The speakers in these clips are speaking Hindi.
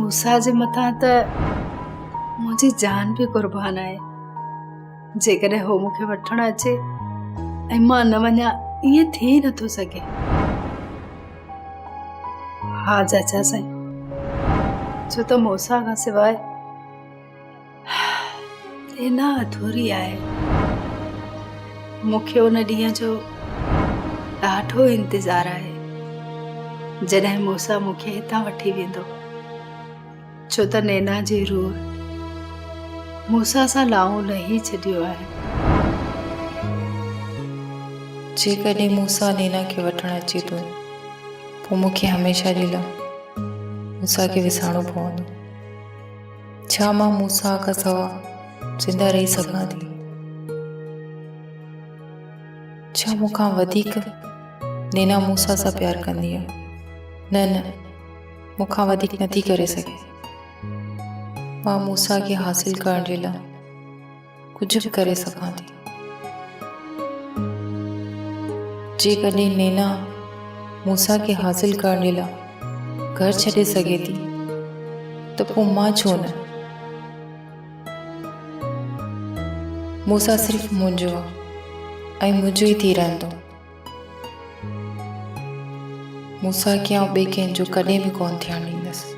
मूसा जे मथां त मुंहिंजी जान बि क़ुर्बान आहे। जेकॾहिं हो मूंखे वठण अचे ऐं मां न वञा, ईअं थी नथो सघे। हा चाचा साईं, छो त मूसा खां सवाइ नैना अधूरी आहे। मूंखे उन ॾींहं जो ॾाढो इंतज़ारु आहे जॾहिं मूसा मूंखे हितां वठी वेंदो, छो त नैना जी रूह मूसा सां लाऊं लही छॾियो आहे। जेकॾहिं मूसा नैना खे वठण अचे थो, पोइ मूंखे हमेशह जे लाइ मूसा खे विसारणो पवंदो। छा मां मूसा खां सवाइ ज़िंदा रही सघां थी? छा मूंखां वधीक नैना मूसा सां प्यार कंदी आहे? न, मूंखां वधीक नथी करे सघे। मां मूसा खे हासिल करण जे लाइ कुझु बि करे सघां थी। जेकॾहिं नैना मूसा खे हासिल करण जे लाइ घर छॾे सघे थी, त पोइ मां छो न? मूसा सिर्फ़ु मुंहिंजो आहे ऐं मुंहिंजो ई थी रहंदो। मूसा खे आउं ॿिए कंहिंजो कॾहिं बि कोन थियण ॾींदसि।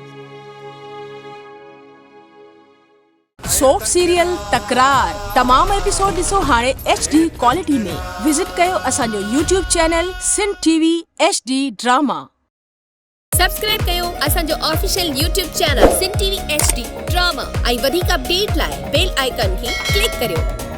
सोप सीरियल तकरार तमाम एपिसोड ॾिसो हाणे HD क्वालिटी में। विजिट कयो असांजो YouTube channel Sindh TV HD drama. Subscribe कयो असांजो official YouTube channel Sindh TV HD drama ऐं वधीक अपडेट लाइ बेल आइकन खे क्लिक करियो।